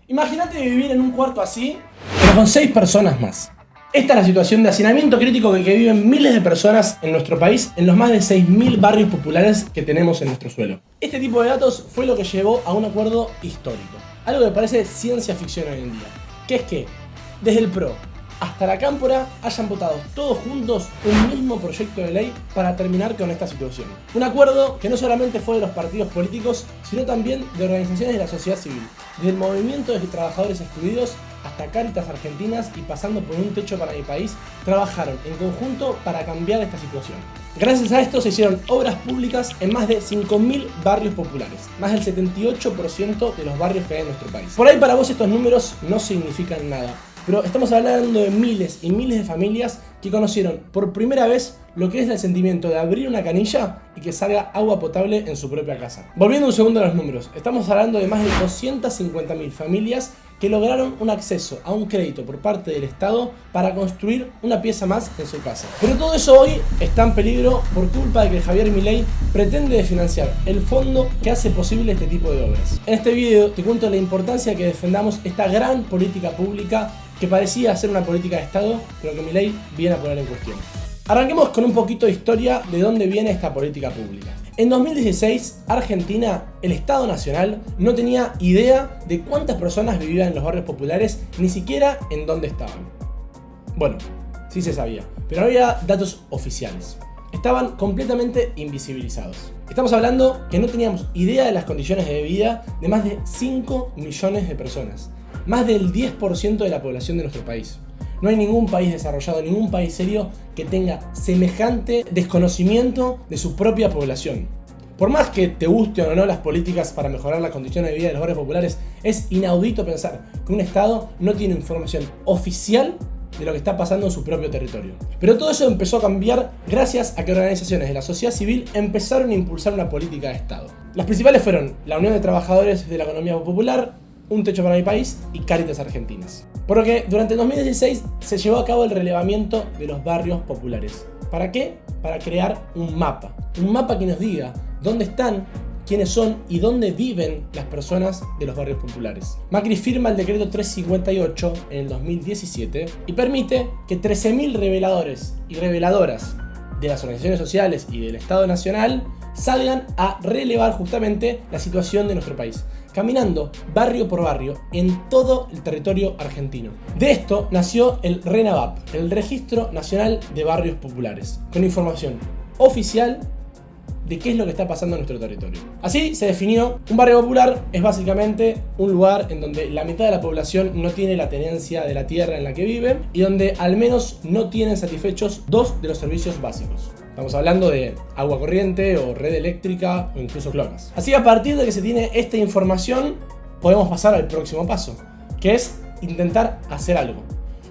Imagínate vivir en un cuarto así, pero con 6 personas más. Esta es la situación de hacinamiento crítico que viven miles de personas en nuestro país en los más de 6.000 barrios populares que tenemos en nuestro suelo. Este tipo de datos fue lo que llevó a un acuerdo histórico, algo que parece ciencia ficción hoy en día, que es que desde el PRO hasta la Cámpora hayan votado todos juntos un mismo proyecto de ley para terminar con esta situación. Un acuerdo que no solamente fue de los partidos políticos, sino también de organizaciones de la sociedad civil, desde el movimiento de trabajadores excluidos hasta Cáritas Argentinas y pasando por Un Techo para mi País, trabajaron en conjunto para cambiar esta situación. Gracias a esto se hicieron obras públicas en más de 5.000 barrios populares, más del 78% de los barrios que hay en nuestro país. Por ahí para vos estos números no significan nada, pero estamos hablando de miles y miles de familias que conocieron por primera vez lo que es el sentimiento de abrir una canilla y que salga agua potable en su propia casa. Volviendo un segundo a los números, estamos hablando de más de 250.000 familias que lograron un acceso a un crédito por parte del Estado para construir una pieza más en su casa. Pero todo eso hoy está en peligro por culpa de que Javier Milei pretende financiar el fondo que hace posible este tipo de obras. En este video te cuento la importancia de que defendamos esta gran política pública que parecía ser una política de Estado, pero que Milei viene a poner en cuestión. Arranquemos con un poquito de historia de dónde viene esta política pública. En 2016, Argentina, el Estado Nacional, no tenía idea de cuántas personas vivían en los barrios populares, ni siquiera en dónde estaban. Bueno, sí se sabía, pero no había datos oficiales. Estaban completamente invisibilizados. Estamos hablando que no teníamos idea de las condiciones de vida de más de 5 millones de personas, más del 10% de la población de nuestro país. No hay ningún país desarrollado, ningún país serio que tenga semejante desconocimiento de su propia población. Por más que te gusten o no las políticas para mejorar las condiciones de vida de los barrios populares, es inaudito pensar que un Estado no tiene información oficial de lo que está pasando en su propio territorio. Pero todo eso empezó a cambiar gracias a que organizaciones de la sociedad civil empezaron a impulsar una política de Estado. Las principales fueron la Unión de Trabajadores de la Economía Popular, Un Techo para mi País y Cáritas Argentinas. Por lo que durante el 2016 se llevó a cabo el relevamiento de los barrios populares. ¿Para qué? Para crear un mapa que nos diga dónde están, quiénes son y dónde viven las personas de los barrios populares. Macri firma el decreto 358 en el 2017 y permite que 13.000 reveladores y reveladoras de las organizaciones sociales y del Estado Nacional salgan a relevar justamente la situación de nuestro país, caminando barrio por barrio en todo el territorio argentino. De esto nació el RENAVAP, el Registro Nacional de Barrios Populares, con información oficial de qué es lo que está pasando en nuestro territorio. Así se definió: un barrio popular es básicamente un lugar en donde la mitad de la población no tiene la tenencia de la tierra en la que vive y donde al menos no tienen satisfechos 2 de los servicios básicos. Estamos hablando de agua corriente o red eléctrica o incluso cloacas. Así que a partir de que se tiene esta información podemos pasar al próximo paso, que es intentar hacer algo.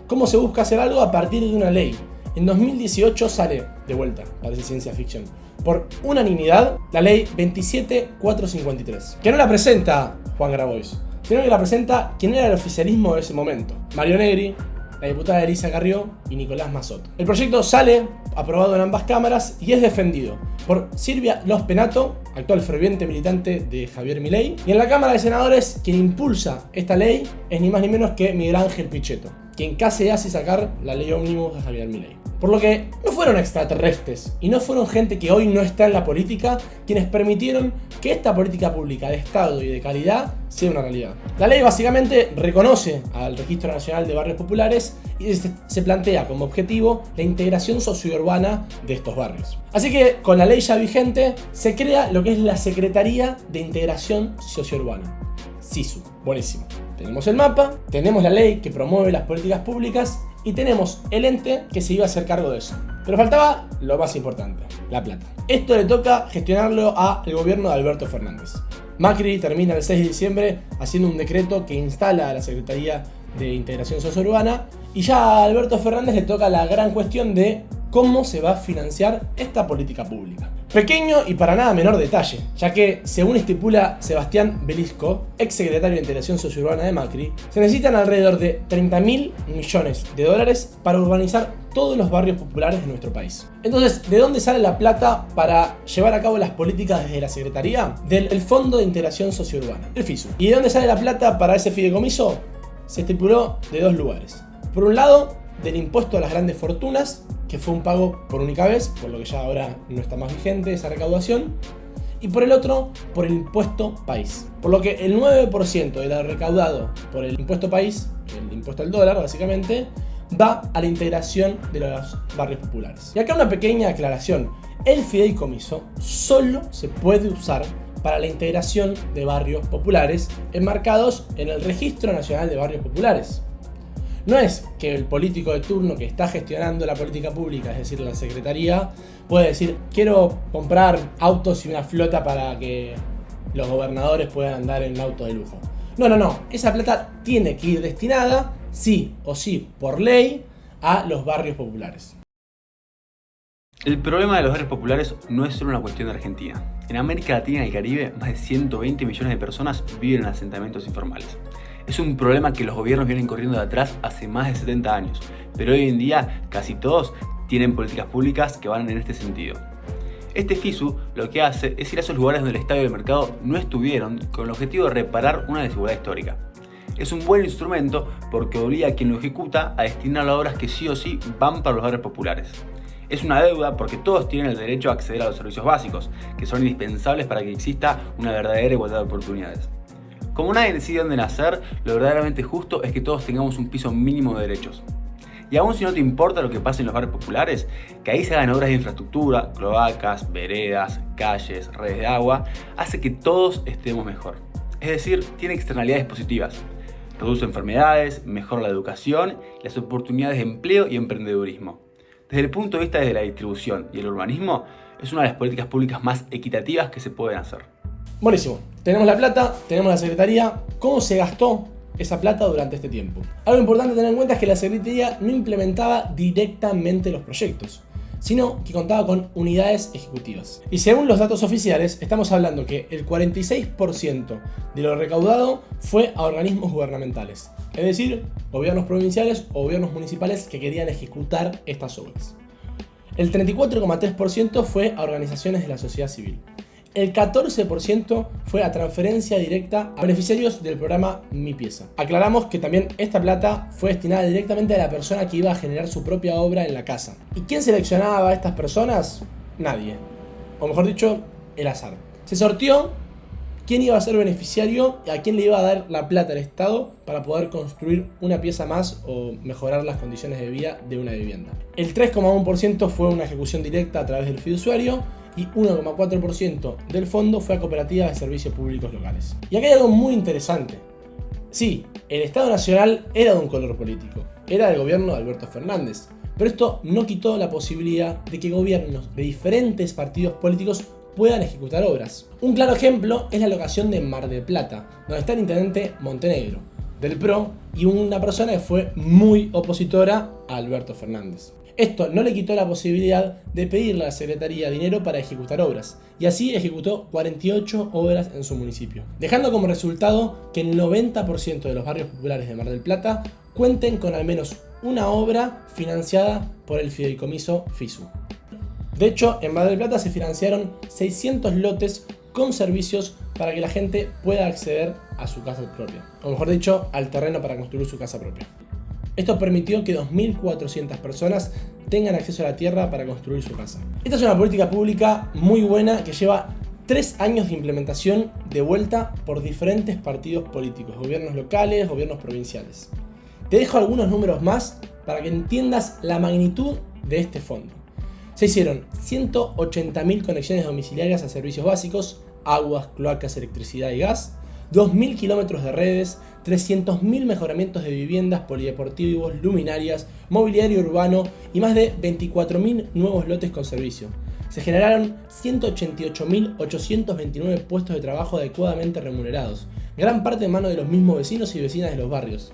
¿Cómo se busca hacer algo? A partir de una ley. En 2018 sale, de vuelta, parece ciencia ficción, por unanimidad, la ley 27453, que no la presenta Juan Grabois, sino que la presenta quien era el oficialismo de ese momento: Mario Negri, la diputada Elisa Carrió y Nicolás Mazzotto. El proyecto sale aprobado en ambas cámaras y es defendido por Silvia Lospenato, actual ferviente militante de Javier Milei, y en la Cámara de Senadores quien impulsa esta ley es ni más ni menos que Miguel Ángel Pichetto, quien casi hace sacar la ley ómnibus de Javier Milei. Por lo que no fueron extraterrestres y no fueron gente que hoy no está en la política quienes permitieron que esta política pública de Estado y de calidad sea una realidad. La ley básicamente reconoce al Registro Nacional de Barrios Populares y se plantea como objetivo la integración sociourbana de estos barrios. Así que con la ley ya vigente se crea lo que es la Secretaría de Integración Sociourbana, SISU. Buenísimo. Tenemos el mapa, tenemos la ley que promueve las políticas públicas y tenemos el ente que se iba a hacer cargo de eso. Pero faltaba lo más importante: la plata. Esto le toca gestionarlo al gobierno de Alberto Fernández. Macri termina el 6 de diciembre haciendo un decreto que instala a la Secretaría de Integración Sociourbana y ya a Alberto Fernández le toca la gran cuestión de cómo se va a financiar esta política pública. Pequeño y para nada menor detalle, ya que, según estipula Sebastián Belisco, ex secretario de Integración Sociourbana de Macri, se necesitan alrededor de 30.000 millones de dólares para urbanizar todos los barrios populares de nuestro país. Entonces, ¿de dónde sale la plata para llevar a cabo las políticas desde la Secretaría? Del Fondo de Integración Sociourbana, el FISU. ¿Y de dónde sale la plata para ese fideicomiso? Se estipuló de dos lugares. Por un lado, del impuesto a las grandes fortunas, que fue un pago por única vez, por lo que ya ahora no está más vigente esa recaudación, y por el otro, por el impuesto país. Por lo que el 9% de lo recaudado por el impuesto país, el impuesto al dólar básicamente, va a la integración de los barrios populares. Y acá una pequeña aclaración: el fideicomiso solo se puede usar para la integración de barrios populares enmarcados en el Registro Nacional de Barrios Populares. No es que el político de turno que está gestionando la política pública, es decir, la Secretaría, puede decir: quiero comprar autos y una flota para que los gobernadores puedan andar en auto de lujo. No. Esa plata tiene que ir destinada, sí o sí, por ley, a los barrios populares. El problema de los barrios populares no es solo una cuestión de Argentina. En América Latina y el Caribe, más de 120 millones de personas viven en asentamientos informales. Es un problema que los gobiernos vienen corriendo de atrás hace más de 70 años, pero hoy en día casi todos tienen políticas públicas que van en este sentido. Este FISU lo que hace es ir a esos lugares donde el Estado y el mercado no estuvieron, con el objetivo de reparar una desigualdad histórica. Es un buen instrumento porque obliga a quien lo ejecuta a destinar a obras que sí o sí van para los barrios populares. Es una deuda porque todos tienen el derecho a acceder a los servicios básicos, que son indispensables para que exista una verdadera igualdad de oportunidades. Como nadie decide dónde nacer, lo verdaderamente justo es que todos tengamos un piso mínimo de derechos. Y aún si no te importa lo que pasa en los barrios populares, que ahí se hagan obras de infraestructura, cloacas, veredas, calles, redes de agua, hace que todos estemos mejor. Es decir, tiene externalidades positivas. Reduce enfermedades, mejora la educación, las oportunidades de empleo y emprendedurismo. Desde el punto de vista de la distribución y el urbanismo, es una de las políticas públicas más equitativas que se pueden hacer. Buenísimo. Tenemos la plata, tenemos la Secretaría. ¿Cómo se gastó esa plata durante este tiempo? Algo importante a tener en cuenta es que la Secretaría no implementaba directamente los proyectos, sino que contaba con unidades ejecutivas. Y según los datos oficiales, estamos hablando que el 46% de lo recaudado fue a organismos gubernamentales, es decir, gobiernos provinciales o gobiernos municipales que querían ejecutar estas obras. El 34,3% fue a organizaciones de la sociedad civil. El 14% fue a transferencia directa a beneficiarios del programa Mi Pieza. Aclaramos que también esta plata fue destinada directamente a la persona que iba a generar su propia obra en la casa. ¿Y quién seleccionaba a estas personas? Nadie. O mejor dicho, el azar. Se sorteó quién iba a ser beneficiario y a quién le iba a dar la plata al Estado para poder construir una pieza más o mejorar las condiciones de vida de una vivienda. El 3,1% fue una ejecución directa a través del fiduciario y 1,4% del fondo fue a cooperativas de servicios públicos locales. Y acá hay algo muy interesante. Sí, el Estado Nacional era de un color político, era del gobierno de Alberto Fernández, pero esto no quitó la posibilidad de que gobiernos de diferentes partidos políticos puedan ejecutar obras. Un claro ejemplo es la locación de Mar del Plata, donde está el intendente Montenegro, del PRO, y una persona que fue muy opositora a Alberto Fernández. Esto no le quitó la posibilidad de pedirle a la Secretaría dinero para ejecutar obras, y así ejecutó 48 obras en su municipio, dejando como resultado que el 90% de los barrios populares de Mar del Plata cuenten con al menos una obra financiada por el fideicomiso FISU. De hecho, en Mar del Plata se financiaron 600 lotes con servicios para que la gente pueda acceder a su casa propia, o mejor dicho, al terreno para construir su casa propia. Esto permitió que 2.400 personas tengan acceso a la tierra para construir su casa. Esta es una política pública muy buena que lleva 3 años de implementación de vuelta por diferentes partidos políticos, gobiernos locales, gobiernos provinciales. Te dejo algunos números más para que entiendas la magnitud de este fondo. Se hicieron 180.000 conexiones domiciliarias a servicios básicos, aguas, cloacas, electricidad y gas, 2.000 kilómetros de redes, 300.000 mejoramientos de viviendas, polideportivos, luminarias, mobiliario urbano y más de 24.000 nuevos lotes con servicio. Se generaron 188.829 puestos de trabajo adecuadamente remunerados, gran parte en manos de los mismos vecinos y vecinas de los barrios.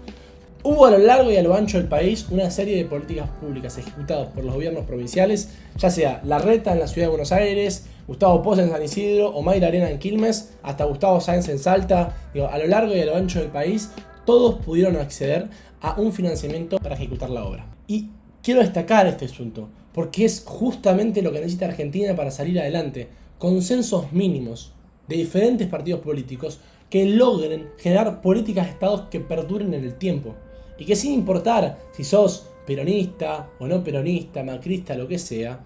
Hubo a lo largo y a lo ancho del país una serie de políticas públicas ejecutadas por los gobiernos provinciales, ya sea Larreta en la ciudad de Buenos Aires, Gustavo Poza en San Isidro o Mayra Arena en Quilmes, hasta Gustavo Sáenz en Salta. A lo largo y a lo ancho del país, todos pudieron acceder a un financiamiento para ejecutar la obra. Y quiero destacar este asunto, porque es justamente lo que necesita Argentina para salir adelante. Consensos mínimos de diferentes partidos políticos que logren generar políticas de estados que perduren en el tiempo. Y que sin importar si sos peronista o no peronista, macrista, lo que sea,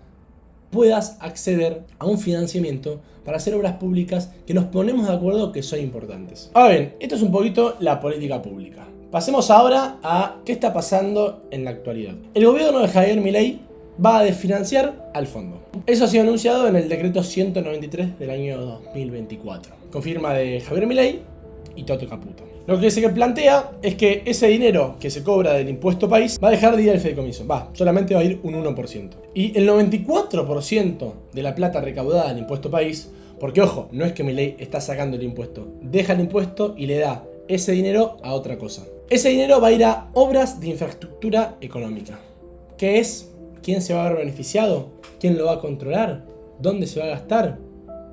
puedas acceder a un financiamiento para hacer obras públicas que nos ponemos de acuerdo que son importantes. Ahora bien, esto es un poquito la política pública. Pasemos ahora a qué está pasando en la actualidad. El gobierno de Javier Milei va a desfinanciar al fondo. Eso ha sido anunciado en el decreto 193 del año 2024, con firma de Javier Milei y Toto Caputo. Lo que se plantea es que ese dinero que se cobra del impuesto país va a dejar de ir al fideicomiso. Solamente va a ir un 1%. Y el 94% de la plata recaudada del impuesto país, porque ojo, no es que Milei está sacando el impuesto, deja el impuesto y le da ese dinero a otra cosa. Ese dinero va a ir a obras de infraestructura económica. ¿Qué es? ¿Quién se va a ver beneficiado? ¿Quién lo va a controlar? ¿Dónde se va a gastar?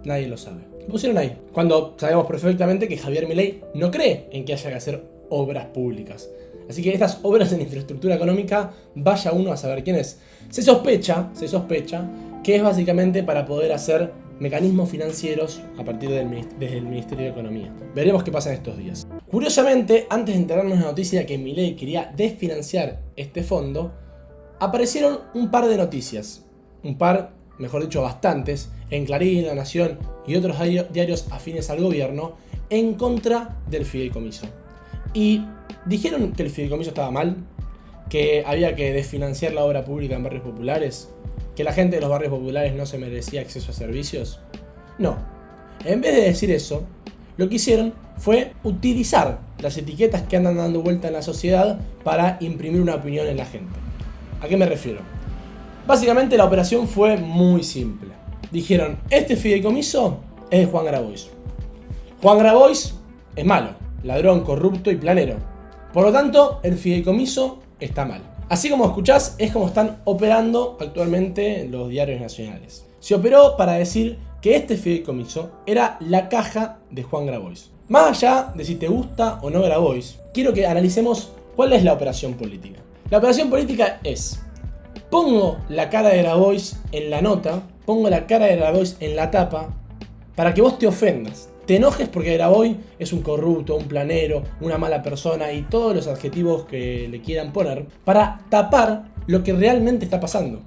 Nadie lo sabe. Lo pusieron ahí, cuando sabemos perfectamente que Javier Milei no cree en que haya que hacer obras públicas. Así que estas obras en infraestructura económica, vaya uno a saber quién es. Se sospecha que es básicamente para poder hacer mecanismos financieros a partir desde el Ministerio de Economía. Veremos qué pasa en estos días. Curiosamente, antes de enterarnos de la noticia de que Milei quería desfinanciar este fondo, aparecieron un par de noticias, mejor dicho bastantes, en Clarín, La Nación y otros diarios afines al gobierno en contra del fideicomiso. Y dijeron que el fideicomiso estaba mal, que había que desfinanciar la obra pública en barrios populares, que la gente de los barrios populares no se merecía acceso a servicios. No, en vez de decir eso, lo que hicieron fue utilizar las etiquetas que andan dando vuelta en la sociedad para imprimir una opinión en la gente. ¿A qué me refiero? Básicamente la operación fue muy simple. Dijeron, este fideicomiso es de Juan Grabois. Juan Grabois es malo, ladrón, corrupto y planero. Por lo tanto, el fideicomiso está mal. Así como escuchás, es como están operando actualmente los diarios nacionales. Se operó para decir que este fideicomiso era la caja de Juan Grabois. Más allá de si te gusta o no Grabois, quiero que analicemos cuál es la operación política. La operación política es: pongo la cara de Grabois en la nota, pongo la cara de Grabois en la tapa, para que vos te ofendas, te enojes porque Grabois es un corrupto, un planero, una mala persona y todos los adjetivos que le quieran poner, para tapar lo que realmente está pasando,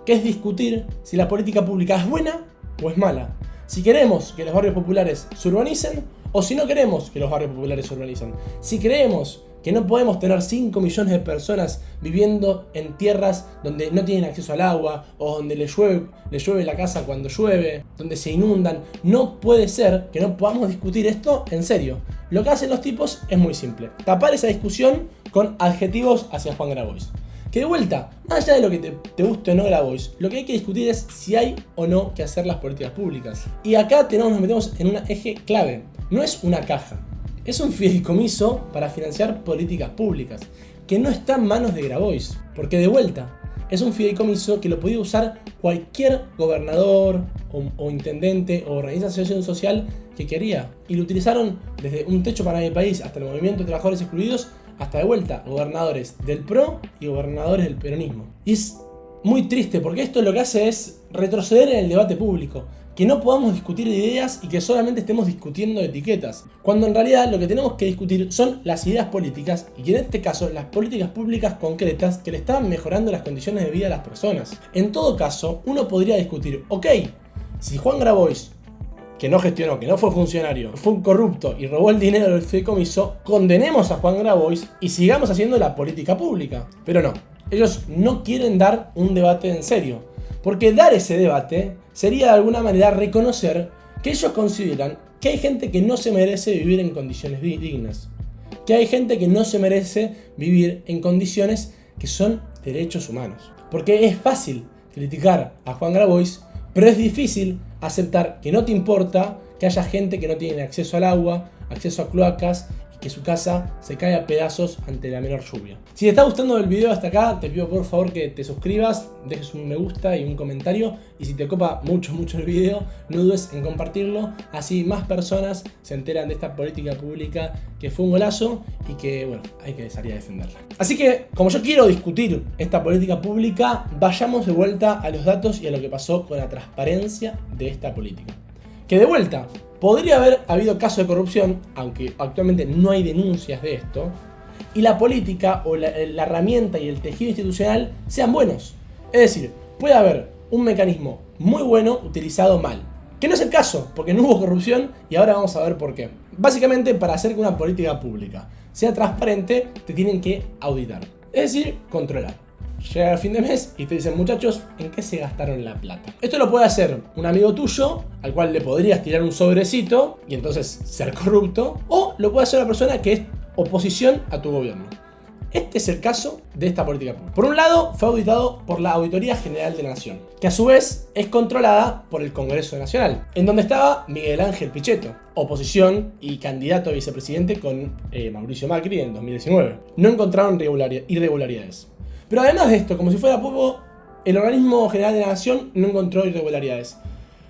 que es discutir si la política pública es buena o es mala, si queremos que los barrios populares se urbanicen o si no queremos que los barrios populares se urbanicen, si creemos que no podemos tener 5 millones de personas viviendo en tierras donde no tienen acceso al agua o donde les llueve la casa cuando llueve, donde se inundan. No puede ser que no podamos discutir esto en serio. Lo que hacen los tipos es muy simple: tapar esa discusión con adjetivos hacia Juan Grabois. Que de vuelta, más allá de lo que te guste o no Grabois, lo que hay que discutir es si hay o no que hacer las políticas públicas. Y acá nos metemos en un eje clave. No es una caja. Es un fideicomiso para financiar políticas públicas, que no está en manos de Grabois, porque de vuelta, es un fideicomiso que lo podía usar cualquier gobernador o intendente o organización social que quería. Y lo utilizaron desde Un Techo para mi País hasta el Movimiento de Trabajadores Excluidos, hasta de vuelta gobernadores del PRO y gobernadores del peronismo. Y es muy triste porque esto lo que hace es retroceder en el debate público. Que no podamos discutir de ideas y que solamente estemos discutiendo de etiquetas, cuando en realidad lo que tenemos que discutir son las ideas políticas y que en este caso las políticas públicas concretas que le estaban mejorando las condiciones de vida a las personas. En todo caso, uno podría discutir, ok, si Juan Grabois, que no gestionó, que no fue funcionario, fue un corrupto y robó el dinero del fideicomiso, condenemos a Juan Grabois y sigamos haciendo la política pública. Pero no, ellos no quieren dar un debate en serio. Porque dar ese debate sería de alguna manera reconocer que ellos consideran que hay gente que no se merece vivir en condiciones dignas. Que hay gente que no se merece vivir en condiciones que son derechos humanos. Porque es fácil criticar a Juan Grabois, pero es difícil aceptar que no te importa que haya gente que no tiene acceso al agua, acceso a cloacas, y que su casa se cae a pedazos ante la menor lluvia. Si te está gustando el video hasta acá, te pido por favor que te suscribas, dejes un me gusta y un comentario, y si te copa mucho el video, no dudes en compartirlo, así más personas se enteran de esta política pública que fue un golazo y que, bueno, hay que salir a defenderla. Así que, como yo quiero discutir esta política pública, vayamos de vuelta a los datos y a lo que pasó con la transparencia de esta política. Que de vuelta, podría haber habido casos de corrupción, aunque actualmente no hay denuncias de esto, y la política o la herramienta y el tejido institucional sean buenos. Es decir, puede haber un mecanismo muy bueno utilizado mal. Que no es el caso, porque no hubo corrupción y ahora vamos a ver por qué. Básicamente, para hacer que una política pública sea transparente, te tienen que auditar. Es decir, controlar. Llega al fin de mes y te dicen, muchachos, ¿en qué se gastaron la plata? Esto lo puede hacer un amigo tuyo, al cual le podrías tirar un sobrecito y entonces ser corrupto, o lo puede hacer una persona que es oposición a tu gobierno. Este es el caso de esta política pública. Por un lado, fue auditado por la Auditoría General de la Nación, que a su vez es controlada por el Congreso Nacional, en donde estaba Miguel Ángel Pichetto, oposición y candidato a vicepresidente con Mauricio Macri en 2019. No encontraron irregularidades. Pero además de esto, como si fuera poco, el Organismo General de la Nación no encontró irregularidades.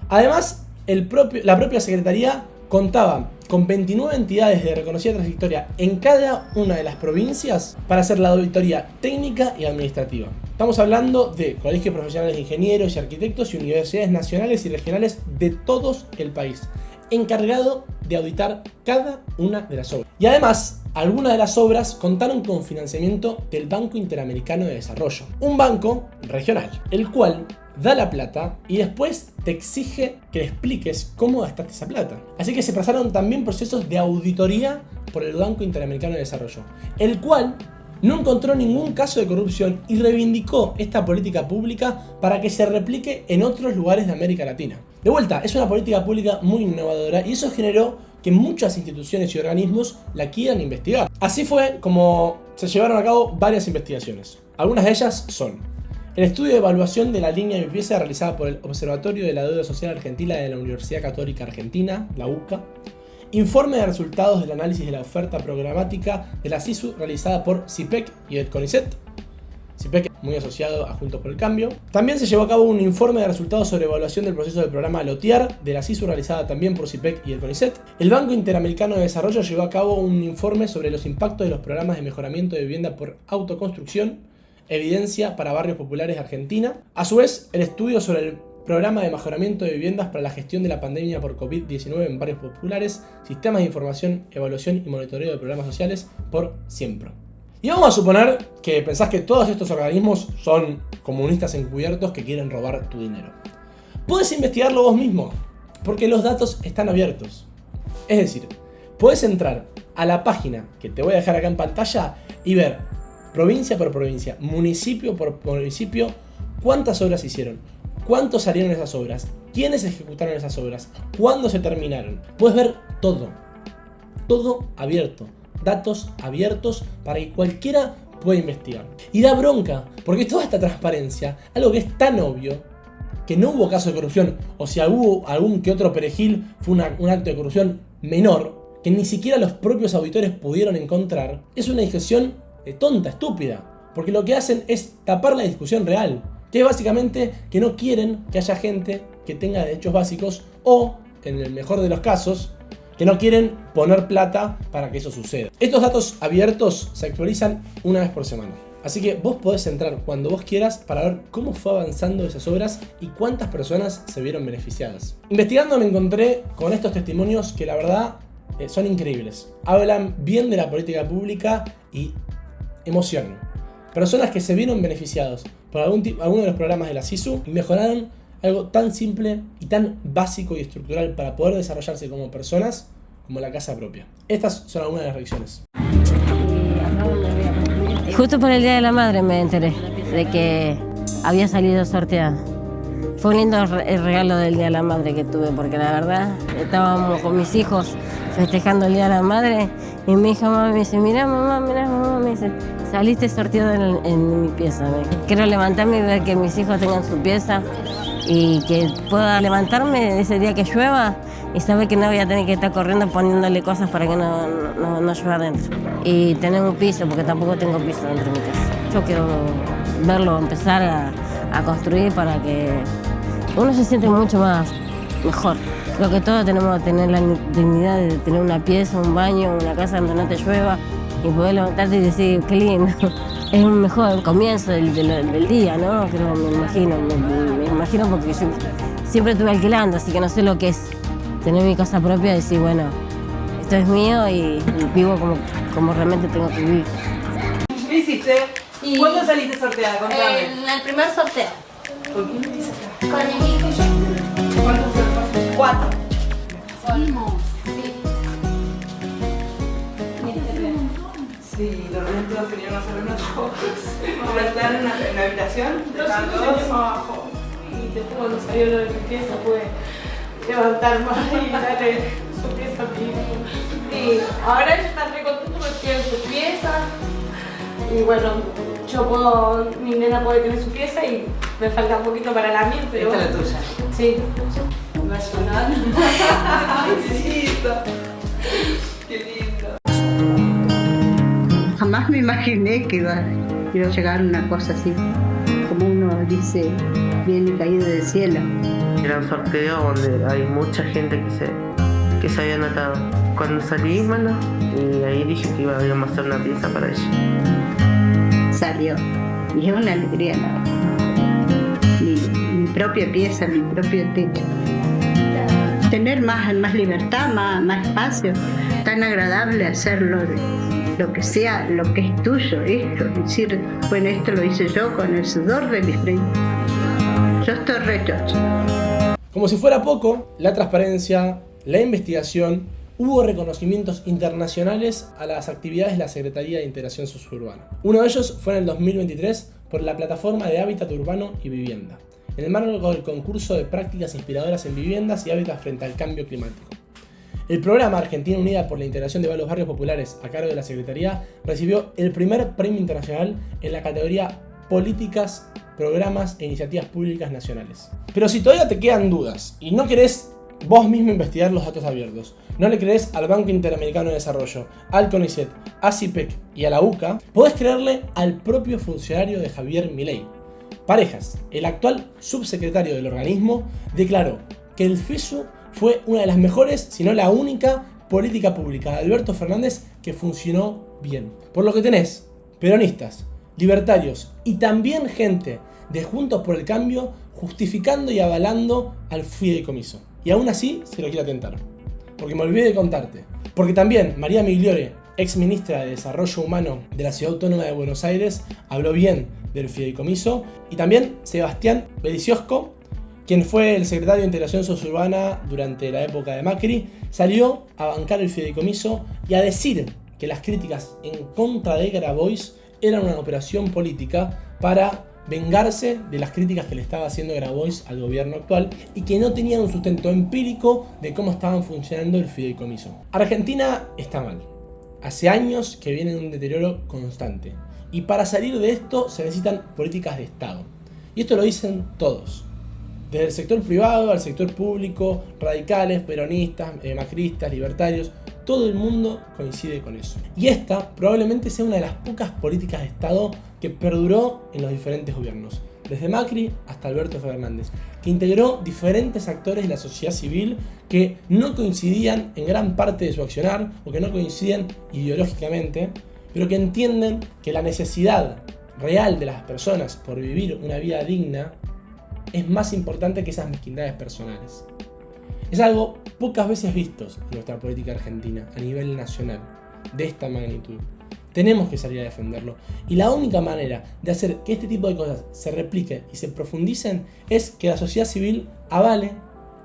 Además, la propia Secretaría contaba con 29 entidades de reconocida trayectoria en cada una de las provincias para hacer la auditoría técnica y administrativa. Estamos hablando de colegios profesionales de ingenieros y arquitectos y universidades nacionales y regionales de todo el país, encargado de auditar cada una de las obras. Y además, algunas de las obras contaron con financiamiento del Banco Interamericano de Desarrollo, un banco regional, el cual da la plata y después te exige que le expliques cómo gastaste esa plata. Así que se pasaron también procesos de auditoría por el Banco Interamericano de Desarrollo, el cual no encontró ningún caso de corrupción y reivindicó esta política pública para que se replique en otros lugares de América Latina. De vuelta, es una política pública muy innovadora y eso generó que muchas instituciones y organismos la quieran investigar. Así fue como se llevaron a cabo varias investigaciones. Algunas de ellas son el estudio de evaluación de la línea de pieza realizada por el Observatorio de la Deuda Social Argentina de la Universidad Católica Argentina, la UCA, informe de resultados del análisis de la oferta programática de la SISU realizada por CIPEC y el CONICET, CIPEC muy asociado a Juntos por el Cambio. También se llevó a cabo un informe de resultados sobre evaluación del proceso del programa LOTIAR de la SISU realizada también por CIPEC y el CONICET. El Banco Interamericano de Desarrollo llevó a cabo un informe sobre los impactos de los programas de mejoramiento de vivienda por autoconstrucción, evidencia para barrios populares de Argentina. A su vez, el estudio sobre el programa de mejoramiento de viviendas para la gestión de la pandemia por COVID-19 en barrios populares, sistemas de información, evaluación y monitoreo de programas sociales por Siempro. Y vamos a suponer que pensás que todos estos organismos son comunistas encubiertos que quieren robar tu dinero. Puedes investigarlo vos mismo, porque los datos están abiertos. Es decir, puedes entrar a la página que te voy a dejar acá en pantalla y ver provincia por provincia, municipio por municipio, cuántas obras hicieron, cuántos salieron esas obras, quiénes ejecutaron esas obras, cuándo se terminaron. Puedes ver todo abierto. Datos abiertos para que cualquiera pueda investigar. Y da bronca, porque toda esta transparencia, algo que es tan obvio, que no hubo caso de corrupción, o si hubo algún que otro perejil, fue un acto de corrupción menor, que ni siquiera los propios auditores pudieron encontrar, es una discusión tonta, estúpida, porque lo que hacen es tapar la discusión real, que es básicamente que no quieren que haya gente que tenga derechos básicos o, en el mejor de los casos, que no quieren poner plata para que eso suceda. Estos datos abiertos se actualizan una vez por semana. Así que vos podés entrar cuando vos quieras para ver cómo fue avanzando esas obras y cuántas personas se vieron beneficiadas. Investigando me encontré con estos testimonios que la verdad son increíbles. Hablan bien de la política pública y emocionan. Personas que se vieron beneficiados por alguno de los programas de la SISU y mejoraron algo tan simple y tan básico y estructural para poder desarrollarse como personas como la casa propia. Estas son algunas de las reacciones. Justo por el Día de la Madre me enteré de que había salido sorteada. Fue un lindo el regalo del Día de la Madre que tuve, porque la verdad estábamos con mis hijos festejando el Día de la Madre Y mi hija mamá me dice, mirá mamá, me dice, saliste sorteado en mi pieza. Quiero levantarme y ver que mis hijos tengan su pieza y que pueda levantarme ese día que llueva y saber que no voy a tener que estar corriendo poniéndole cosas para que no llueva adentro. Y tener un piso, porque tampoco tengo piso dentro de mi casa. Yo quiero verlo empezar a construir para que uno se siente mucho más mejor. Creo que todos tenemos que tener la dignidad de tener una pieza, un baño, una casa donde no te llueva y poder levantarte y decir, qué lindo. Es un mejor comienzo del día, ¿no? Creo, me imagino porque yo siempre estuve alquilando, así que no sé lo que es tener mi casa propia y decir, bueno, esto es mío y vivo como realmente tengo que vivir. ¿Qué hiciste? ¿Cuándo saliste sorteada? Contame. En el primer sorteo. ¿Con quién te hiciste acá? Con el hijo y yo. ¿Cuántos sorteos? 4. Sí, dormían todos, querían hacer unos ojos. Estaban en la habitación, estaban todos abajo. Y después cuando salió lo de mi pieza pude levantar más y darle su pieza a mi hijo. Y ahora ella está re contenta porque tiene su pieza. Y bueno, mi nena puede tener su pieza y me falta un poquito para la mía, pero... Esta es la tuya. Sí. ¿Va a llorar? Qué lindo. Jamás me imaginé que iba a llegar una cosa así, como uno dice, viene caído del cielo. Era un sorteo donde hay mucha gente que se había anotado. Cuando salí, bueno, y ahí dije que íbamos a hacer una pieza para ella. Salió, y es una alegría, la verdad. Mi propia pieza, mi propio techo. Tener más libertad, más espacio, tan agradable hacerlo lo que sea, lo que es tuyo, esto, decir, bueno, esto lo hice yo con el sudor de mi frente. Yo estoy re chocha. Como si fuera poco, la transparencia, la investigación, hubo reconocimientos internacionales a las actividades de la Secretaría de Integración Sociurbana. Uno de ellos fue en el 2023 por la Plataforma de Hábitat Urbano y Vivienda, en el marco del concurso de prácticas inspiradoras en viviendas y hábitats frente al cambio climático. El programa Argentina Unida por la Integración de los Barrios Populares a cargo de la Secretaría recibió el primer premio internacional en la categoría Políticas, Programas e Iniciativas Públicas Nacionales. Pero si todavía te quedan dudas y no querés vos mismo investigar los datos abiertos, no le crees al Banco Interamericano de Desarrollo, al CONICET, a CIPEC y a la UCA, podés creerle al propio funcionario de Javier Milei. Parejas, el actual subsecretario del organismo, declaró que el FESU fue una de las mejores, si no la única, política pública de Alberto Fernández que funcionó bien. Por lo que tenés peronistas, libertarios y también gente de Juntos por el Cambio justificando y avalando al fideicomiso. Y aún así se lo quiero atentar. Porque me olvidé de contarte. Porque también María Migliore, ex ministra de Desarrollo Humano de la Ciudad Autónoma de Buenos Aires, habló bien del fideicomiso. Y también Sebastián Beliciosco, quien fue el secretario de Integración Sociurbana durante la época de Macri, salió a bancar el fideicomiso y a decir que las críticas en contra de Grabois eran una operación política para vengarse de las críticas que le estaba haciendo Grabois al gobierno actual y que no tenían un sustento empírico de cómo estaban funcionando el fideicomiso. Argentina está mal. Hace años que viene en un deterioro constante. Y para salir de esto se necesitan políticas de Estado. Y esto lo dicen todos. Desde el sector privado al sector público, radicales, peronistas, macristas, libertarios, todo el mundo coincide con eso. Y esta probablemente sea una de las pocas políticas de Estado que perduró en los diferentes gobiernos, desde Macri hasta Alberto Fernández, que integró diferentes actores de la sociedad civil que no coincidían en gran parte de su accionar o que no coincidían ideológicamente, pero que entienden que la necesidad real de las personas por vivir una vida digna es más importante que esas mezquindades personales. Es algo pocas veces visto en nuestra política argentina a nivel nacional, de esta magnitud. Tenemos que salir a defenderlo. Y la única manera de hacer que este tipo de cosas se repliquen y se profundicen es que la sociedad civil avale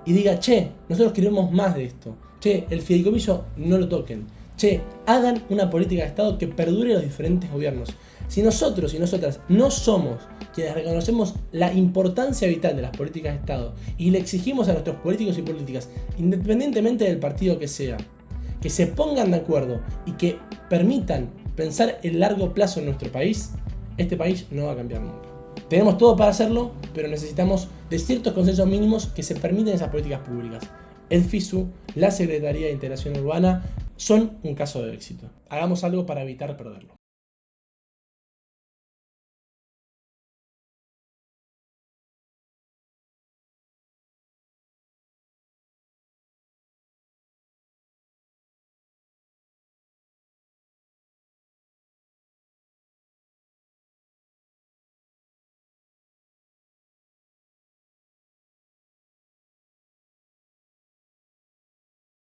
y diga, che, nosotros queremos más de esto. Che, el fideicomiso no lo toquen. Che, hagan una política de Estado que perdure los diferentes gobiernos. Si nosotros y nosotras no somos quienes reconocemos la importancia vital de las políticas de Estado y le exigimos a nuestros políticos y políticas, independientemente del partido que sea, que se pongan de acuerdo y que permitan pensar el largo plazo en nuestro país, este país no va a cambiar nunca. Tenemos todo para hacerlo, pero necesitamos de ciertos consensos mínimos que se permiten esas políticas públicas. El FISU, la Secretaría de Integración Urbana, son un caso de éxito. Hagamos algo para evitar perderlo.